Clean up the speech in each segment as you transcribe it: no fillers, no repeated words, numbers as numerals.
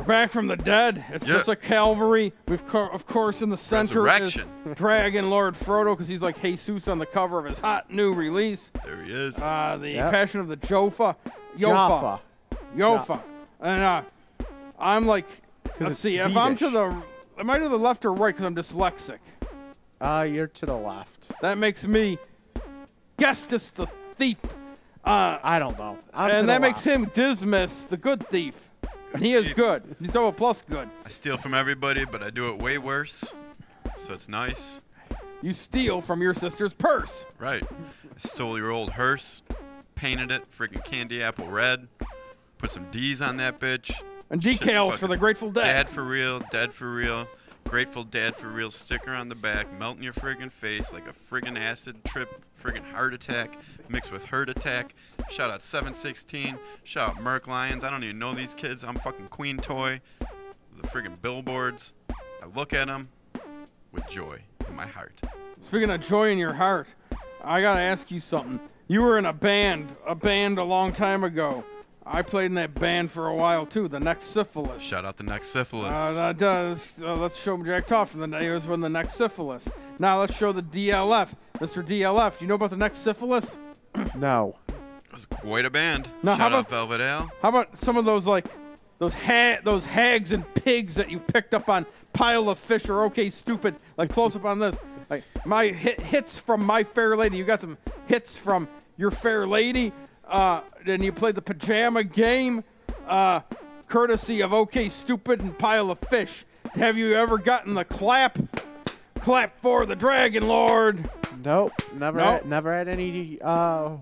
Back from the dead. It's just like Calvary. Of course, in the center is Dragonlordfrodo, because he's like Jesus on the cover of his hot new release. There he is. The Passion of the Joffa. Yofa. And I'm like, let's see, if I'm to the, am I to the left or right because I'm dyslexic? You're to the left. That makes me Gestus the thief. I don't know. And that makes him Dismas, the good thief. And he is good. He's double plus good. I steal from everybody, but I do it way worse. So it's nice. You steal from your sister's purse. Right. I stole your old hearse, painted it freaking candy apple red, put some D's on that bitch. And decals for the Grateful Dead. Dad for real, dead for real. Grateful Dad for real sticker on the back, melting your friggin' face like a friggin' acid trip, friggin' heart attack mixed with hurt attack. Shout out 716. Shout out Merc Lions. I don't even know these kids. I'm fucking Queen Toy. The friggin' billboards. I look at them with joy in my heart. Speaking of joy in your heart, I gotta ask you something. You were in a band a long time ago. I played in that band for a while too, the Next Syphilis. Shout out the Next Syphilis. Let's show Jack Toff from the days when the Next Syphilis. Now let's show the DLF. Mr. DLF, do you know about the Next Syphilis? No. It was quite a band. Now, Shout out Velvet Ale. How about some of those those hags and pigs that you picked up on Pile of Fish or OK Stupid, like close up on this. Like my hits from My Fair Lady. You got some hits from Your Fair Lady. Then you played the Pajama Game, courtesy of OK Stupid and Pile of Fish. Have you ever gotten the clap for the Dragon Lord? Nope. Never had any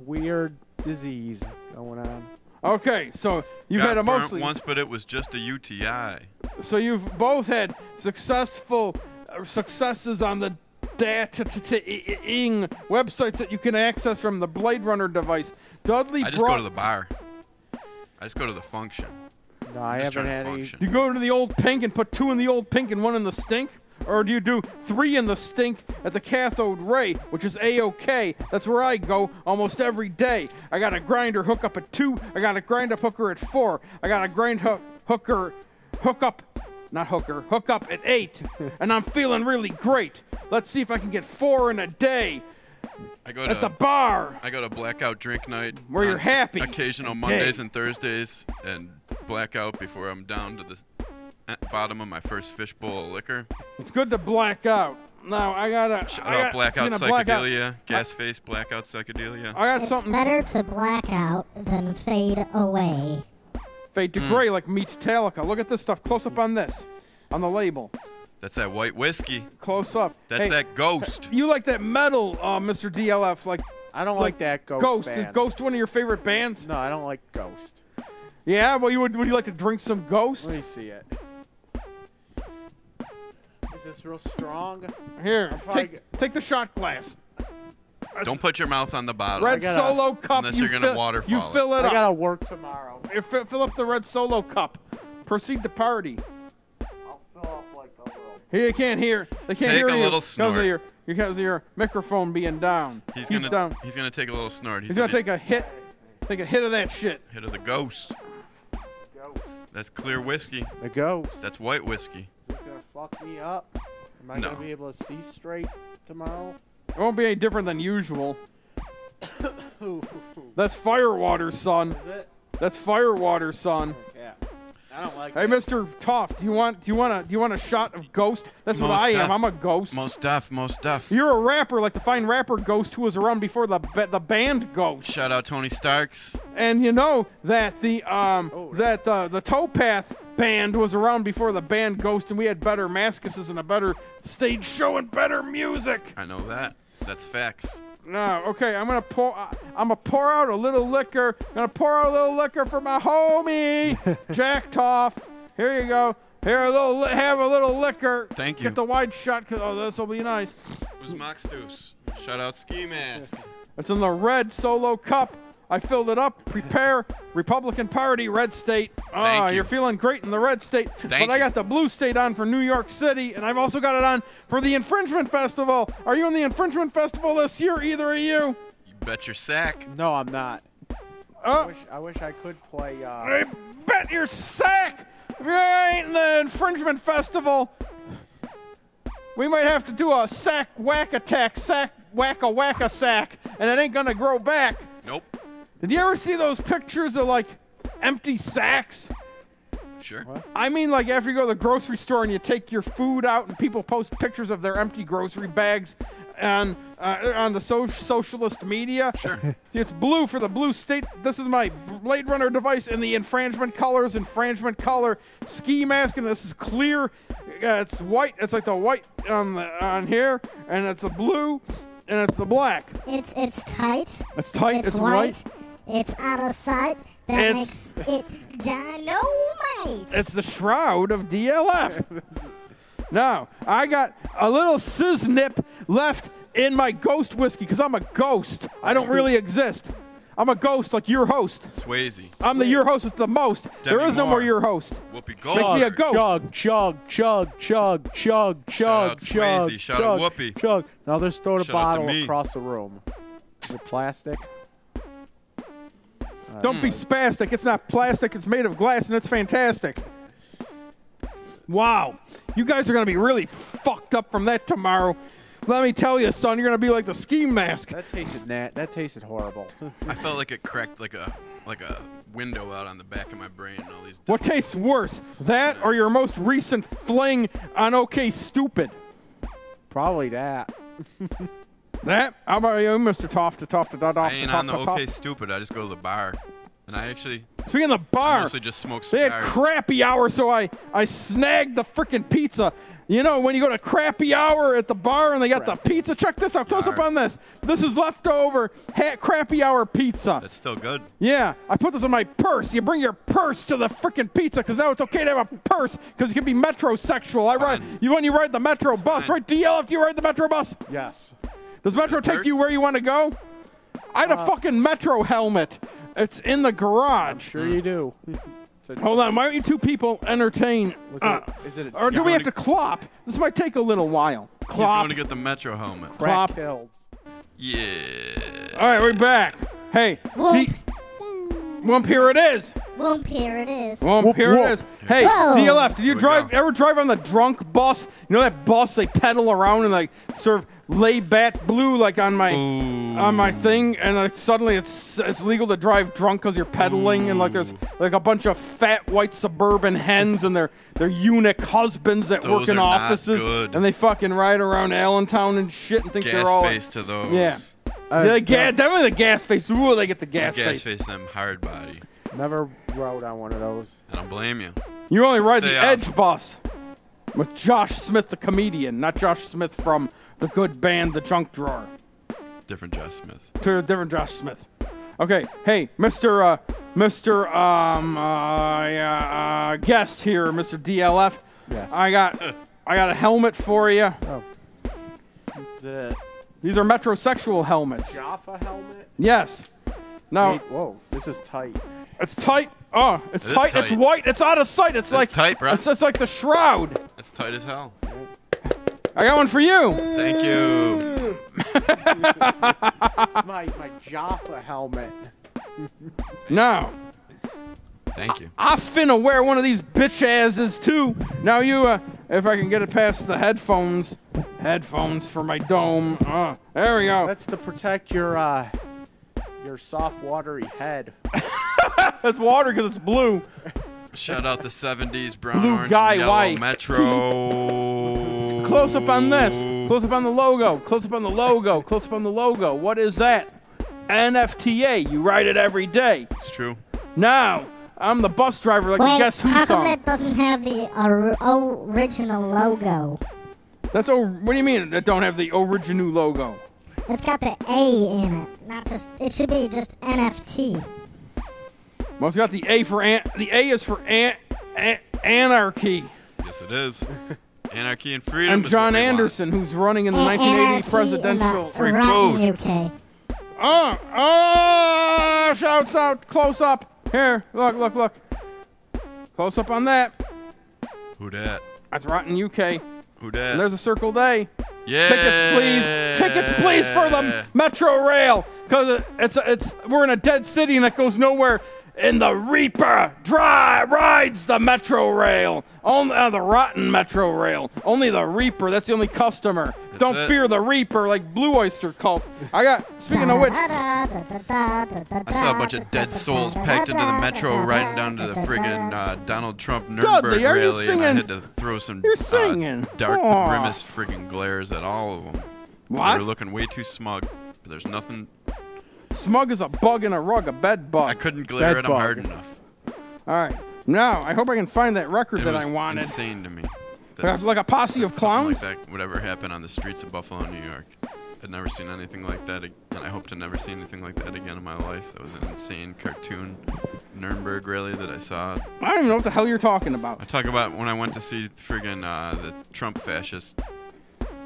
weird disease going on. Okay, so you've had a mostly once, but it was just a UTI. So you've both had successes on the dating websites that you can access from the Blade Runner device. I just go to the bar. I just go to the function. No, I haven't had any. You go to the Old Pink and put 2 in the Old Pink and 1 in the Stink? Or do you do 3 in the Stink at the Cathode Ray, which is A-OK? That's where I go almost every day. I got a grinder hook up at 2. I got a grind up hooker at 4. I got a hook up at 8. And I'm feeling really great. Let's see if I can get 4 in a day. At the bar. I go to Blackout Drink Night. Where you're happy. Occasional Mondays and Thursdays, and blackout before I'm down to the bottom of my first fishbowl of liquor. It's good to black out. Now I gotta. Shout out Blackout Psychedelia, Gas Face Blackout Psychedelia. I got something. It's better to black out than fade away. Fade to gray like Metallica. Look at this stuff. Close up on this, on the label. That's that white whiskey. Close up. That's that Ghost. You like that metal, Mr. DLF? Like I don't like that Ghost band. Is Ghost one of your favorite bands? No, I don't like Ghost. Yeah, well, would you like to drink some Ghost? Let me see it. Is this real strong? Here, take the shot glass. Don't put your mouth on the bottle. Red Solo cup. Unless you're going to waterfall You fill it up. I got to work tomorrow. Fill up the Red Solo cup. Proceed to party. I'll fill up like a little. Here, you can't hear. They can't hear you. Take a little snort. Because of your microphone being down. He's down. He's going to take a little snort. He's going to take a hit. Take a hit of that shit. Hit of the Ghost. That's clear whiskey. The Ghost. That's white whiskey. Is this going to fuck me up? Am I going to be able to see straight tomorrow? It won't be any different than usual. That's firewater, son. Is it? That's firewater, son. Yeah. I don't like Hey, Mr. Toff, do you want a shot of Ghost? That's what I am. I'm a ghost. Most deaf. You're a rapper, like the fine rapper Ghost who was around before the band Ghost. Shout out Tony Starks. And you know that the Towpath band was around before the band Ghost, and we had better mascuses and a better stage show and better music. I know that. That's facts. No, okay, I'm gonna pour out a little liquor. I'm gonna pour out a little liquor for my homie, Jack Toff. Here you go. Here, have a little liquor. Thank you. Get the wide shot, cause this will be nice. Who's Mox Deuce? Shout out Ski Mask. It's in the red Solo cup. I filled it up. Prepare. Republican Party, red state. You're feeling great in the red state. But I got the blue state on for New York City, and I've also got it on for the Infringement Festival. Are you in the Infringement Festival this year, either of you? You bet your sack. No, I'm not. I wish I could play. I bet your sack. If you ain't getting the infringement festival, we might have to do a sack whack attack, sack whack a sack, and it ain't gonna grow back. Nope. Did you ever see those pictures of like empty sacks? Sure. What? I mean, like after you go to the grocery store and you take your food out and people post pictures of their empty grocery bags on the socialist media. Sure. See, it's blue for the blue state. This is my Blade Runner device in the infringement color ski mask, and this is clear. It's white. It's like the white on here, and it's the blue, and it's the black. It's tight. It's tight. It's white. white. It's out of sight. That makes it dynamite. It's the shroud of DLF. Now, I got a little sizznip left in my ghost whiskey because I'm a ghost. I don't really exist. I'm a ghost like your host. Swayze. I'm the your host with the most. Demi there is no Moore. more your host. Whoopi Makes me a Goldberg. ghost. Chug. Shout out Swayze. Shout out Whoopi. Chug. Now there's throwing a Shout out to bottle me. across the room. Is it plastic? Don't be spastic. It's not plastic. It's made of glass, and it's fantastic. Wow. You guys are going to be really fucked up from that tomorrow. Let me tell you, son, you're going to be like the ski mask. That tasted horrible. I felt like it cracked like a window out on the back of my brain. And all these. What tastes worse, that or your most recent fling on OK Stupid? Probably that. That? How about you, Mr. I ain't on the OK Stupid. I just go to the bar, and I actually Speaking of the I bar, mostly just smoke they had cigars. crappy hour, so I snagged the frickin' pizza. You know, when you go to crappy hour at the bar and they got the pizza, check this out. Close up on this. This is leftover crappy hour pizza. That's still good. Yeah, I put this in my purse. You bring your purse to the frickin' pizza because now it's okay to have a purse because you can be metrosexual. When you ride the metro bus, fine. right? DL, if you ride the metro bus. Yes. Does Metro take purse? you where you want to go? I had a fucking Metro helmet. It's in the garage. Sure you do. Hold on. Why don't you two people entertain? Is it a Or do we have to clop? This might take a little while. He's Clop. going to get the Metro helmet. Clop. crack kills? Yeah. All right, we're back. Hey, Whoop. Whoop, here it is. Whoop, here it is. Whoop, Whoop, here whoop. it is. Hey, Whoa. DLF, did you Here we go. ever drive on the drunk bus? You know that bus they pedal around and like sort of lay back blue like on my thing, and like suddenly it's legal to drive drunk because you're pedaling, and like there's like a bunch of fat white suburban hens and their eunuch husbands that Those work in are not offices, good. and they fucking ride around Allentown and shit and think they're all Gas face to those. Yeah. Definitely the gas face. Ooh, they get the gas Gas face. face them hard body. Never rode on one of those. I don't blame you. You only ride Stay the off. Edge bus with Josh Smith, the comedian, not Josh Smith from the good band, The Junk Drawer. Different Josh Smith. To a different Josh Smith. Okay, hey, Mr. Guest here, Mr. DLF. Yes. I got a helmet for you. Oh. Is it These are metrosexual helmets. a Jaffa helmet? Yes. Now Wait, whoa, this is tight. it's tight. Oh, it's It is tight. It's tight. white. It's out of sight. It's like tight, bro. It's like the shroud. That's tight as hell. I got one for you. Thank you. It's my Jaffa helmet. Now, Thank you. I finna wear one of these bitch asses too. Now you, if I can get it past the headphones for my dome. There we go. That's to protect your soft, watery head. That's water because it's blue. Shout out the 70s brown, Blue orange, guy, and yellow white. Metro. Close up on this. Close up on the logo. Close up on the logo. Close up on the logo. What is that? NFTA. You ride it every day. It's true. Now, I'm the bus driver like the Wait, Guess Who how come song. that doesn't have the original logo? What do you mean that don't have the original logo? It's got the A in it. Not just. It should be just NFT. Well, it's got the A for the A is for anarchy. Yes, it is. Anarchy and freedom. And is John what we want. Anderson, who's running in the 1980 presidential. Free Right, food. UK. Shouts out, close up. Here, look. Close up on that. Who dat? That's Rotten UK. Who dat? And there's a Circle Day. Yeah. Tickets please for the Metro Rail, because we're in a dead city and it goes nowhere. and the Reaper rides the Metro Rail. Only the rotten Metro Rail. Only the Reaper. That's the only customer. Don't fear the Reaper like Blue Oyster Cult. Speaking of which, I saw a bunch of dead souls packed into the Metro riding down to the friggin' Donald Trump Nuremberg rally, and I had to throw some dark, grimace friggin' glares at all of them. What? They were looking way too smug, but there's nothing. Smug is a bug in a rug, a bed bug. I couldn't glare at them hard enough. All right. Now, I hope I can find that record that I wanted. It was insane to me. Like a posse of clowns? Like that, whatever happened on the streets of Buffalo, New York. I'd never seen anything like that, and I hope to never see anything like that again in my life. That was an insane cartoon Nuremberg rally that I saw. I don't even know what the hell you're talking about. I talk about when I went to see friggin' the Trump fascist.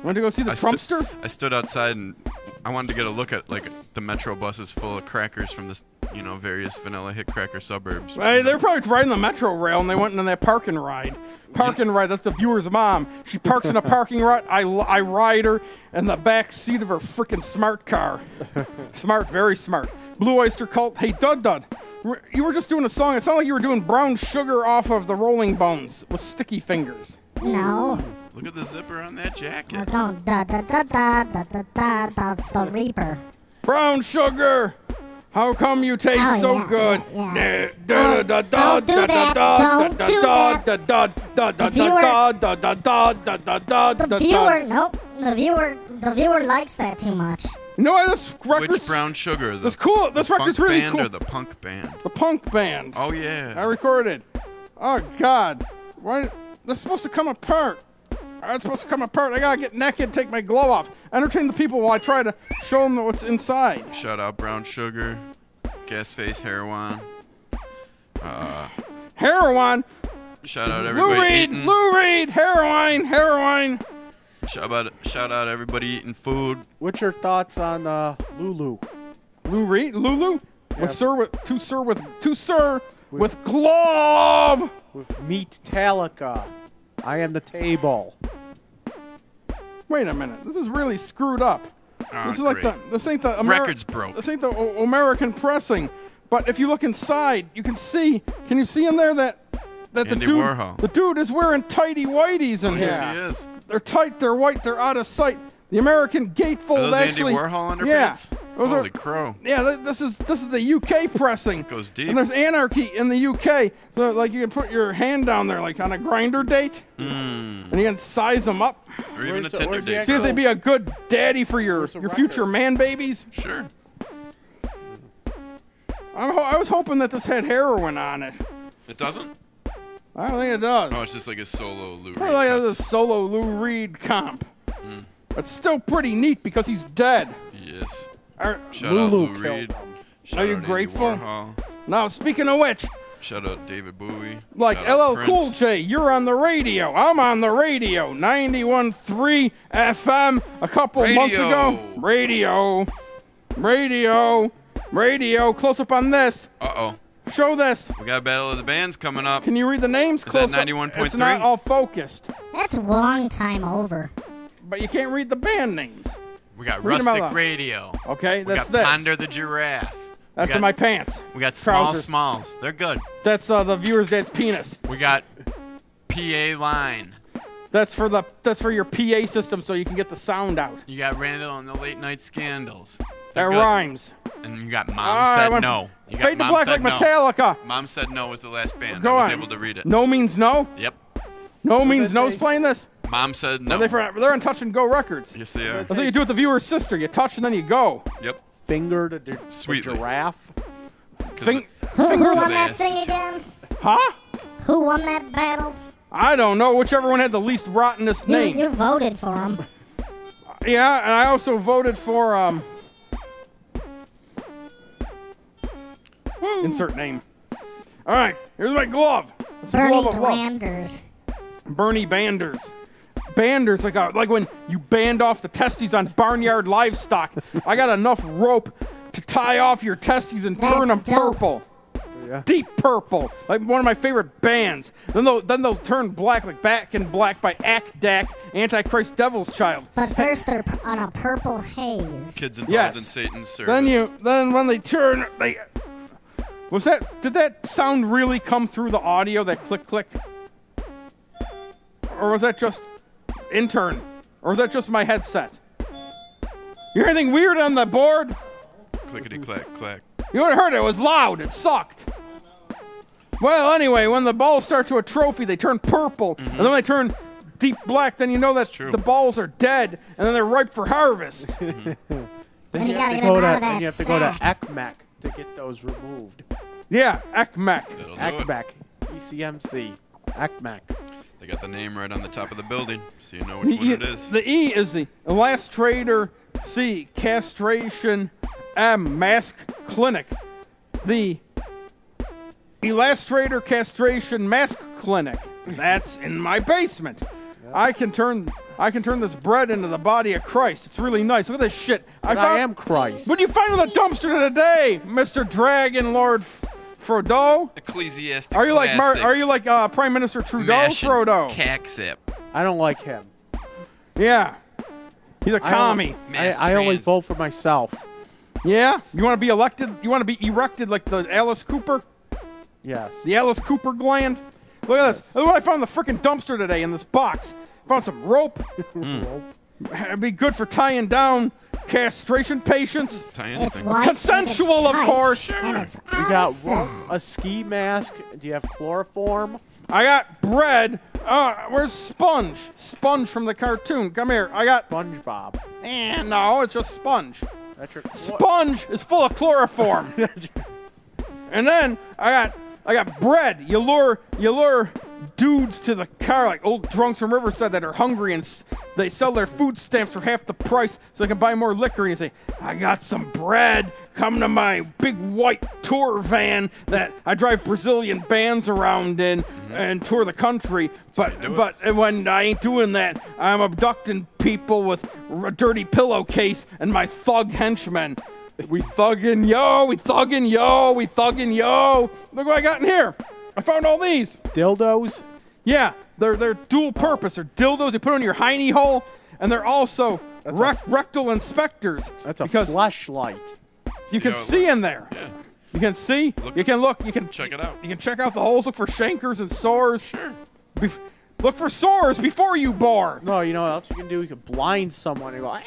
Went to go see the Trumpster? I stood outside and I wanted to get a look at like the Metro buses full of crackers from the various vanilla hit cracker suburbs. Hey, they're probably riding the Metro Rail and they went into that parking ride. Parking ride, that's the viewer's mom. She parks in a parking lot. I ride her in the back seat of her freaking smart car. Smart, very smart. Blue Oyster Cult. Hey, Dud. You were just doing a song. It sounded like you were doing Brown Sugar off of the Rolling Bones with sticky fingers. No. Look at the zipper on that jacket. I was going the Reaper. Brown Sugar. How come you taste so good? Don't do that. Don't do that. The viewer likes that too much. You know why this record's... Which Brown Sugar? This cool. This record's really cool. The funk band or the punk band? The punk band. Oh, yeah. I recorded. Oh, God. Why? That's supposed to come apart. That's supposed to come apart. I gotta get naked, take my glove off. Entertain the people while I try to show them what's inside. Shout out Brown Sugar, Gas Face Heroin. Heroin. Shout out everybody eating. Lou Reed, heroin. Shout out everybody eating food. What's your thoughts on Lulu? Lou Reed, Lulu, Yeah. with sir with glove. With Metallica. I am the table. Wait a minute. This is really screwed up. Oh, This is like this ain't the record's broke. This ain't the American pressing. But if you look inside, you can see. Can you see in there that Andy Warhol. The dude is wearing tighty whities in here. Yes, he is. They're tight. They're white. They're out of sight. The American gatefold Are those actually. Andy Warhol underpants? Yeah. Holy crow. Yeah, this is the UK pressing. It goes deep. And there's anarchy in the UK. So like you can put your hand down there like on a grinder date. And you can size them up. Or even a Where's the- Tinder where's the date. actual- See if they'd be a good daddy for your Where's the future record? man babies. Sure. I was hoping that this had heroin on it. It doesn't? I don't think it does. Oh, it's just like a solo Lou Reed. Probably like cuts. a solo Lou Reed comp. It's still pretty neat because he's dead. Yes. Are, Shout Lulu out Lou killed Reed. him. Shout Are you out Andy grateful? Warhol. now, speaking of which, Shout out David Bowie. like Shout out LL Cool Prince. J, you're on the radio. I'm on the radio. 91.3 FM a couple months ago. Radio. Close up on this. Uh-oh. Show this. We got Battle of the Bands coming up. Can you read the names? Is that Close up. 91.3? It's not all focused. That's a long time over. But you can't read the band names. We got Read 'em out Rustic loud. Radio. Okay, We that's got this. Ponder the Giraffe. That's we got, in my pants. We got Small trousers. Smalls. They're good. That's the viewer's dad's penis. We got PA Line. That's for your PA system so you can get the sound out. You got Randall and the Late Night Scandals. That They're good. rhymes. And you got Mom I Said went No. You got Fade to Mom Black Said like No. Metallica. Mom Said No was the last band. Go I was on. able to read it. No means no. Yep. No means that no's say? playing this. Mom Said No. They're on Touch and Go Records. Yes, they are. That's what you do with the viewer's sister. You touch and then you go. Yep. Finger the Sweetly. giraffe. 'Cause Thing, Who won they that asked thing you. again? huh? Who won that battle? I don't know. Whichever one had the least rottenest name. You voted for him. Yeah, and I also voted for insert name. All right, here's my glove. It's a Bernie glove of love. Glanders. Bernie Banders. Banders, like when you band off the testes on barnyard livestock. I got enough rope to tie off your testes and turn them That's dope. purple. Yeah. Deep purple, like one of my favorite bands. Then they'll turn black, like Back in Black by Dak, Antichrist Devil's Child. But first they're on a purple haze. Kids involved Yes. in Satan's service. Then when they turn, Did that sound really come through the audio, that click click? Or was that just intern? Or was that just my headset? You hear anything weird on the board? Clickety clack clack. You would have heard it. It was loud. It sucked. Well, anyway, when the balls start to a trophy, they turn purple. And then when they turn deep black, then you know that the balls are dead, and then they're ripe for harvest. Then you have to go to ECMEC to get those removed. Yeah, ECMEC. ECMEC. ECMC. ECMEC. They got the name right on the top of the building, so you know which one it is. The E is the Elastrator. C, Castration. M, Mask Clinic. The Elastrator Castration Mask Clinic. That's in my basement. I can turn this bread into the body of Christ. It's really nice. Look at this shit. I am Christ. What did you find in the dumpster today, Mr. Dragonlordfrodo? Ecclesiastic. Are you like Prime Minister Trudeau, Frodo? Caxip. I don't like him. Yeah. He's a commie. I only vote for myself. Yeah? You want to be elected? You want to be erected like the Alice Cooper? Yes. The Alice Cooper gland? Look at this. Look what I found in the freaking dumpster today in this box. Found some rope. It'd be good for tying down castration patients. Consensual, of course. You got a ski mask. Do you have chloroform? I got bread. Where's Sponge? Sponge from the cartoon. Come here. I got SpongeBob. No, it's just Sponge. That's your Sponge is full of chloroform. And then I got bread. You lure dudes to the car like old drunks from Riverside that are hungry and they sell their food stamps for half the price so they can buy more liquor. And you say, I got some bread. Come to my big white tour van that I drive Brazilian bands around in and tour the country. But when I ain't doing that, I'm abducting people with a dirty pillowcase and my thug henchmen. We thuggin' yo, we thuggin' yo, we thuggin' yo. Look what I got in here. I found all these. Dildos? Yeah, they're dual purpose. They're dildos you put on your hiney hole, and they're also rectal inspectors. That's a flashlight. You can see in there. Yeah. You can see. You can look. You can check it out. You can check out the holes. Look for chancres and sores. Sure. Look for sores before you bore. No, you know what else you can do? You can blind someone and go, ah.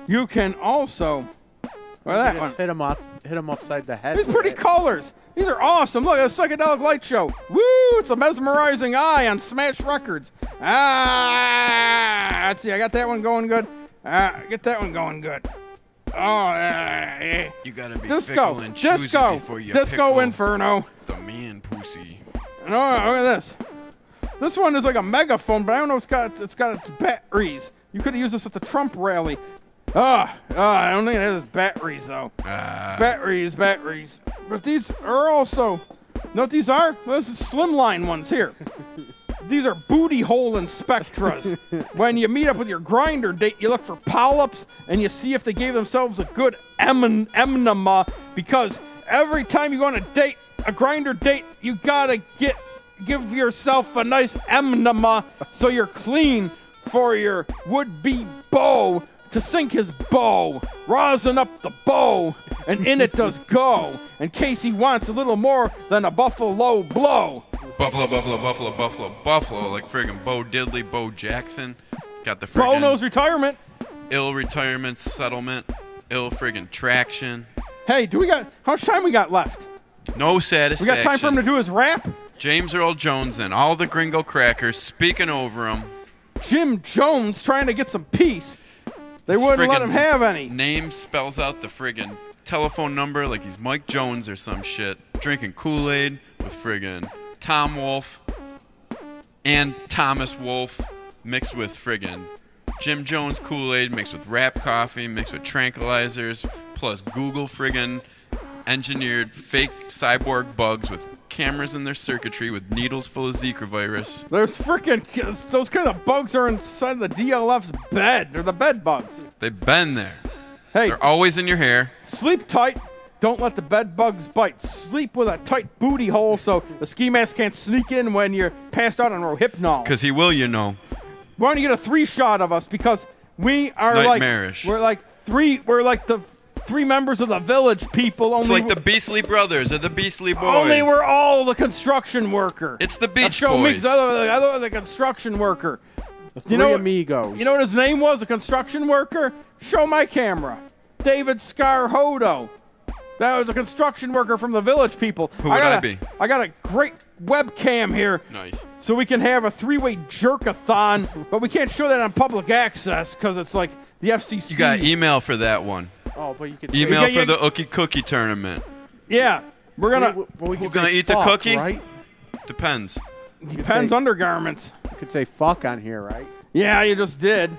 You can also. Well, that one. Hit him upside the head. These pretty colors. These are awesome. Look, it's a psychedelic light show. Woo! It's a mesmerizing eye on Smash Records. Let's see. I got that one going good. Get that one going good. You gotta be fickle and choosy before you Disco Inferno. The man pussy. No, look at this. This one is like a megaphone, but I don't know. It's got its batteries. You could have used this at the Trump rally. I don't think it has batteries though. Batteries. But these are also. You know what these are? Those are slimline ones here. These are booty hole inspectras. When you meet up with your grinder date, you look for polyps and you see if they gave themselves a good enema. Because every time you go on a grinder date, you gotta give yourself a nice enema so you're clean for your would-be beau to sink his bow, rosin up the bow, and in it does go, in case he wants a little more than a buffalo blow. Buffalo, like friggin' Bo Diddley, Bo Jackson. Got the friggin' Bono's retirement. Ill retirement settlement. Ill friggin' traction. Hey, how much time we got left? No satisfaction. We got time for him to do his rap? James Earl Jones and all the gringo crackers speaking over him. Jim Jones trying to get some peace. They wouldn't let him have any. Name spells out the friggin' telephone number like he's Mike Jones or some shit. Drinking Kool-Aid with friggin' Tom Wolfe and Thomas Wolfe mixed with friggin' Jim Jones Kool-Aid mixed with rap coffee mixed with tranquilizers plus Google friggin' engineered fake cyborg bugs with cameras in their circuitry with needles full of Zika virus. There's freaking those kind of bugs are inside the DLF's bed. They're the bed bugs. They've been there. Hey, they're always in your hair. Sleep tight. Don't let the bed bugs bite. Sleep with a tight booty hole so the ski mask can't sneak in when you're passed out on Rohypnol. Because he will, you know. Why don't you get a 3-shot of us? Because we are nightmarish. We're like the 3 members of the Village People. It's like the Beastly Brothers or the Beastly Boys. Only we're all the construction worker. It's the Beach show Boys. Me, other the construction worker. The 3 amigos. You know what his name was? The construction worker? Show my camera. David Scarhodo. That was a construction worker from the Village People. Who would I be? I got a great webcam here. Nice. So we can have a 3-way jerkathon, but we can't show that on public access because it's like the FCC. You got email for that one. Oh, but you could email for the Ookie Cookie tournament. Yeah, we're gonna. Who's gonna eat the cookie? Right? Depends. Depends undergarments. You could say fuck on here, right? Yeah, you just did.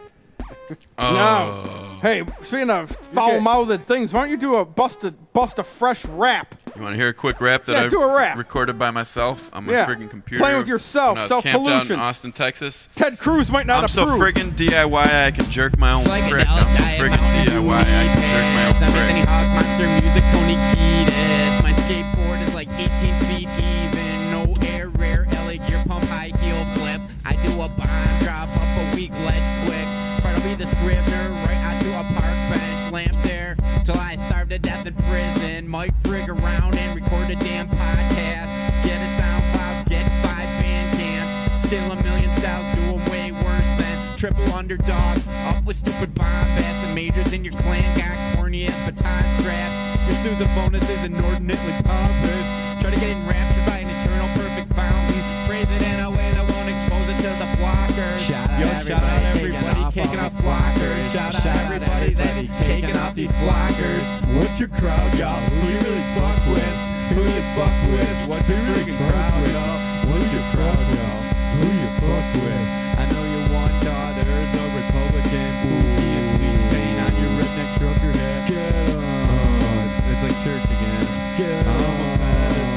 No. Hey, speaking of foul-mouthed things, why don't you do a bust a fresh rap? You want to hear a quick rap that I do a rap. recorded by myself on my friggin' computer? Playing with yourself, when I was camped out self-pollution. in Austin, Texas. Ted Cruz might not I'm so approve. friggin' DIY I can jerk my own prick. I'm so friggin' DIY I can jerk my own Anthony prick. Hawk, Monster Music, Tony Kiedis. My skateboard is like 18 feet even. No air, rare, LA gear pump, high heel flip. I do a bomb, drop up a weak ledge quick. Try to be the Scrivener, right onto a park bench. Lamp there till I starve to death in prison. Mic frig around and record a damn podcast. Get a SoundCloud, get 5 band camps. Still a million styles, do 'em way worse than triple underdog. Up with stupid bombast. The majors in your clan got corny as baton straps. Your sousaphonus is inordinately pompous. Try to get enraptured by an eternal perfect fountain. Praise it in a way that won't expose it to the flockers. Shout out everybody kicking off flockers. Shout out everybody that's taking off these flockers. What's your crowd, y'all? Who you really fuck with? Who you fuck with? What's your freaking crowd, y'all? What's your crowd, y'all? Who you fuck with? I know your one daughter's a Republican. Ooh, and please paint on your redneck truck your head. Get on. It's like church again. Get on.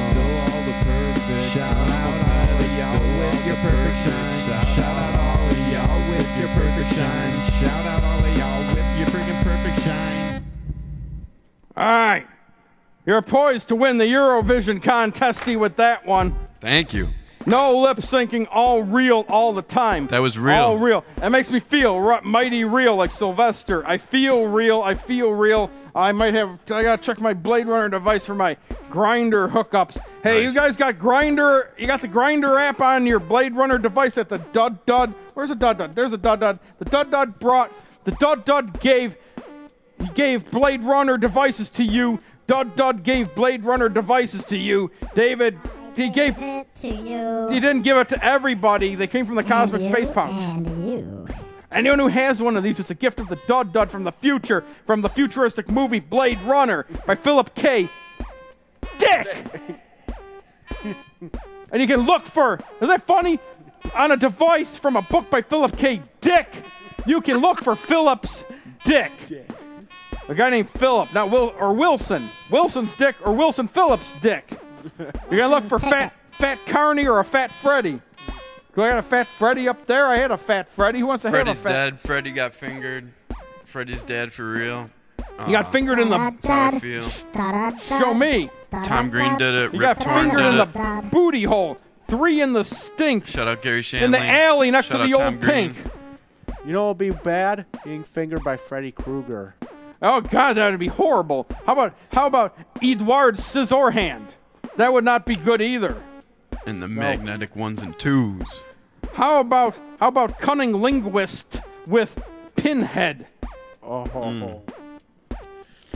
Still all the perfect. Shout out all of y'all with your perfect shine. Shout out all of y'all with your perfect shine. Shout out all of y'all with your freaking perfect shine. All right. You're poised to win the Eurovision contesty with that one. Thank you. No lip syncing, all real all the time. That was real. All real. That makes me feel mighty real, like Sylvester. I feel real. I feel real. I gotta check my Blade Runner device for my Grinder hookups. Hey, Nice. you guys got Grinder? You got the Grinder app on your Blade Runner device at the Dud. Where's the Dud? There's a Dud. The Dud gave Blade Runner devices to you. Dud gave Blade Runner devices to you. David, he gave it to you. He didn't give it to everybody. They came from the Cosmic And Space you, Pouch. And you. Anyone who has one of these, it's a gift of the Dud from the future, from the futuristic movie Blade Runner by Philip K. Dick! And you can look for, is that funny? On a device from a book by Philip K. Dick, you can look for Philip's dick. A guy named Philip, not Wilson. Wilson's dick or Wilson Phillips' dick. You're gonna look for Fat Carney or a Fat Freddy. Do I got a Fat Freddy up there? I had a Fat Freddy. Who wants to Freddy's have a Fat? dead. Freddy got fingered. Freddy's dead for real. He got fingered in the. That's how I feel. Show me. Tom Green did it. He Rip got Torn fingered in did the it. booty hole. 3 in the stink. Shout out Gary Shanley. In the alley next Shout to the out old Tom Green. pink. You know what would be bad? Being fingered by Freddy Krueger. Oh God, that would be horrible. How about Edward Scissorhand? That would not be good either. And the magnetic 1s and 2s. How about cunning linguist with Pinhead?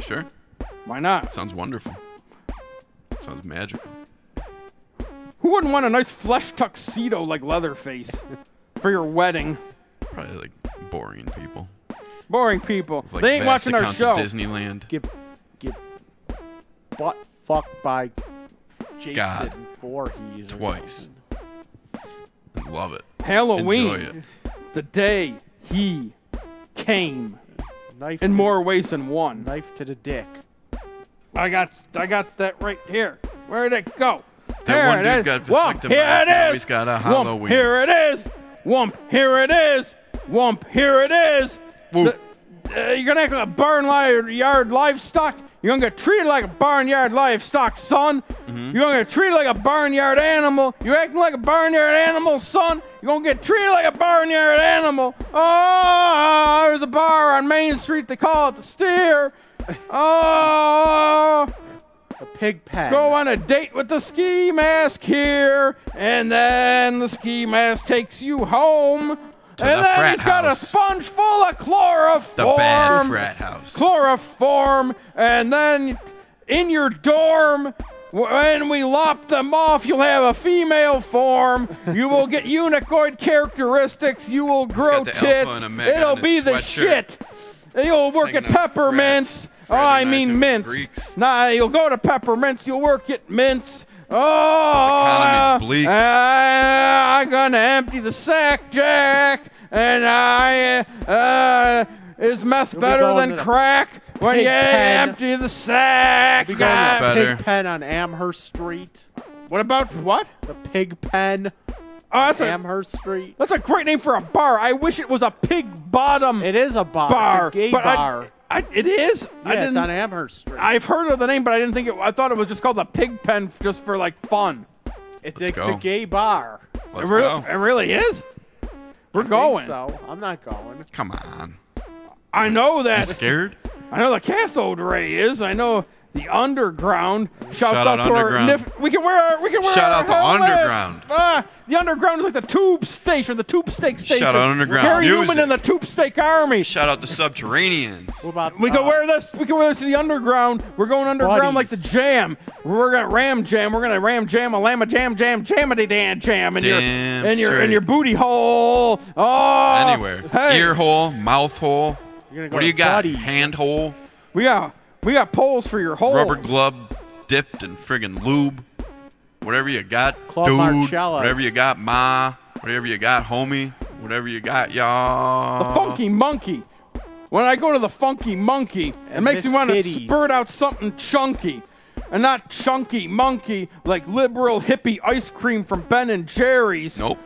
Sure. Why not? Sounds wonderful. Sounds magical. Who wouldn't want a nice flesh tuxedo like Leatherface for your wedding? Probably like boring people. Boring people. With, like, They ain't vast watching our accounts show. of Disneyland. Get butt fucked by Jason God. Voorhees. Twice. And love it. Halloween, Enjoy it. the day he came, Knife in to, more ways than one. Knife to the dick. I got that right here. Where'd it go? That There one it dude is. got Whomp, vasectomized. here Now it is. he's got a Whomp, Halloween. here it is. Whomp, here it is. Whomp, here it is. Woo. You're gonna act like a barnyard livestock. You're gonna get treated like a barnyard livestock, son. Mm-hmm. You're gonna get treated like a barnyard animal. You're acting like a barnyard animal, son. You're gonna get treated like a barnyard animal. Oh, there's a bar on Main Street. They call it the Steer. Oh, A pig pen. go on a date with the ski mask here, and then the ski mask takes you home. And the then frat he's got a house. sponge full of chloroform. The bad frat house. Chloroform, and then in your dorm, when we lop them off, you'll have a female form. You will get unicoid characteristics. You will grow got the alpha tits. and omega It'll on his be the sweatshirt. shit. You'll work at hanging out with Peppermints. frats, Oh, I fraternizing mean with mints. Greeks. Nah, you'll go to Peppermints. You'll work at mints. economy's bleak. I'm gonna empty the sack, Jack. And is meth You'll be better going than to the crack? When pig you pen. empty the sack. We got a better. pig pen on Amherst Street. What about what? The pig pen, Oh, that's a Amherst Street. great name for a bar. I wish it was a pig bottom It is a bar. bar. It's a gay but bar. it is. Yeah, it's on Amherst Street. I've heard of the name, but I didn't think it. I thought it was just called the pig pen, just for like fun. It's Let's a go. gay bar. Let's it, go. really is. We're I think going. so I'm not going. Come on. I know You that. scared? I know the cathode ray is. I know the underground. Shouts Shout out to underground. our we can wear Shout our out the helmets. underground. The underground is like the tube station, the tube stake station. Shout out underground Gary Newman music. and the tube stake army. Shout out the Subterraneans. What about We can wear this. We can wear this to the underground. We're going underground like the Buddies. Jam. We're gonna ram jam. We're gonna ram jam a llama jam jammity dan jam in Damn in straight. your booty hole. Oh, Anywhere. Hey, Ear hole, mouth hole. You're gonna go What do you to got? Buddies. Hand hole, we got poles for your hole. rubber glove dipped in friggin' lube. Whatever you got, Club dude. Marcellas. Whatever you got, ma. Whatever you got, homie. Whatever you got, y'all. The Funky Monkey. When I go to the Funky Monkey, it And makes me Miss want to Kitties. spurt out something chunky. And not chunky monkey like liberal hippie ice cream from Ben and Jerry's. Nope.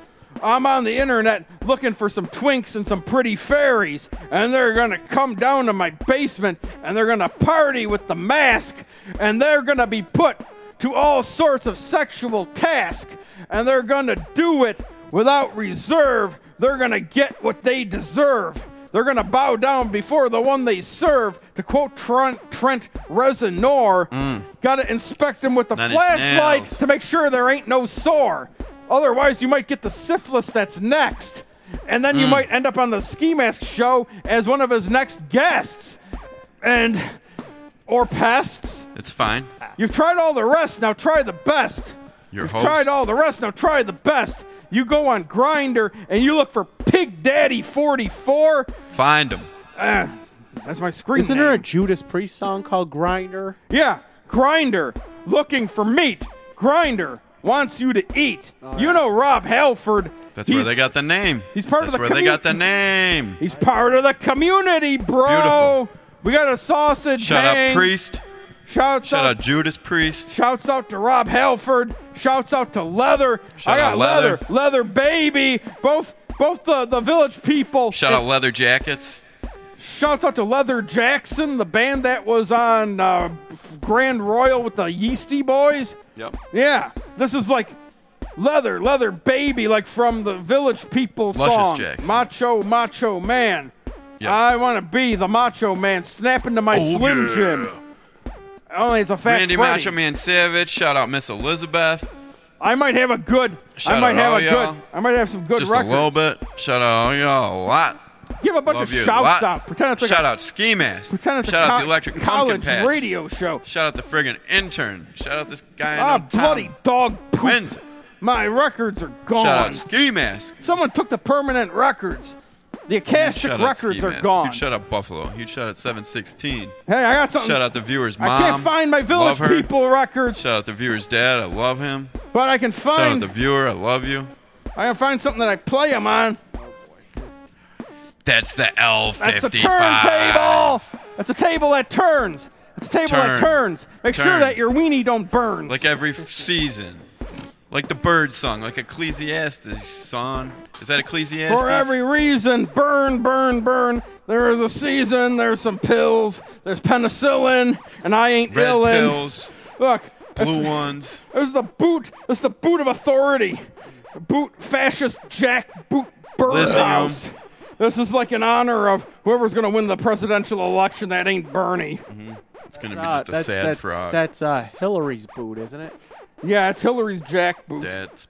I'm on the internet looking for some twinks and some pretty fairies, and they're gonna come down to my basement and they're gonna party with the mask, and they're gonna be put to all sorts of sexual tasks, and they're gonna do it without reserve. They're gonna get what they deserve. They're gonna bow down before the one they serve. To quote Trent Reznor, gotta inspect them with the Nine Inch flashlight Nails. to make sure there ain't no sore. Otherwise, you might get the syphilis that's next. And then you might end up on the Ski Mask show as one of his next guests. Or pests. It's fine. You've tried all the rest, now try the best. Your You've host. tried all the rest, now try the best. You go on Grindr and you look for Pig Daddy 44. Find them. That's my screen Isn't name. there a Judas Priest song called Grinder? Yeah, Grinder, looking for meat. Grinder wants you to eat. You know Rob Halford. That's where He's- they got the name. he's part of That's the where they got the commu- name. He's part of the community, bro. Beautiful. We got a sausage Shout hang. out Priest. Shouts Shout out. out Judas Priest. Shouts out to Rob Halford. Shouts out to Leather. Shout I got out Leather. Leather baby. Both the village people. Shout out Leather Jackets. Shouts out to Leather Jackson, the band that was on Grand Royal with the Yeasty Boys. Yep. Yeah, this is like Leather Baby, like from the Village People Luscious song. Jackson. Macho Man. Yep. I want to be the Macho Man, snapping to my Oh, Slim yeah. Jim. Only it's a fat Randy Freddy. Macho Man Savage. Shout out Miss Elizabeth. I might have a good. Shout I might out have all a y'all. good. I might have some good Just records. a little bit. Shout out all y'all a lot. Give a bunch Love of you a shouts lot. out. Pretend it's like Shout a, out Ski Mask. pretend it's Shout a out the Electric Pumpkin college Patch. radio show. Shout out the friggin' intern. Shout out this guy. Ah, I know, Tom bloody dog poop. Wins it. My records are gone. Shout out Ski Mask. Someone took the permanent records. The Akashic Shout out records Ski are Mask. gone. Huge shout out Buffalo. Huge shout out 716. Hey, I got something. Shout out the viewer's mom. I can't find my Village Love her. People records, Shout out the viewer's dad. I love him. but I can Shout out find. the viewer. I love you. I can find something that I play them on. That's the L55. That's the turntable. That's a table that turns. It's a table that Turn. turns. Make sure Turn. that your weenie don't burn. Like every season. Like the bird song. Like Ecclesiastes song. Is that Ecclesiastes? For every reason, burn, burn, burn. There is a season. There's some pills. There's penicillin, and I ain't Red illin'. pills. Look, Blue it's- ones. There's the boot. That's the boot of authority. Boot fascist Jack Boot Birdhouse. This is like in honor of whoever's going to win the presidential election that ain't Bernie. It's going to be just a sad frog. That's Hillary's boot, isn't it? Yeah, it's Hillary's jackboot. That's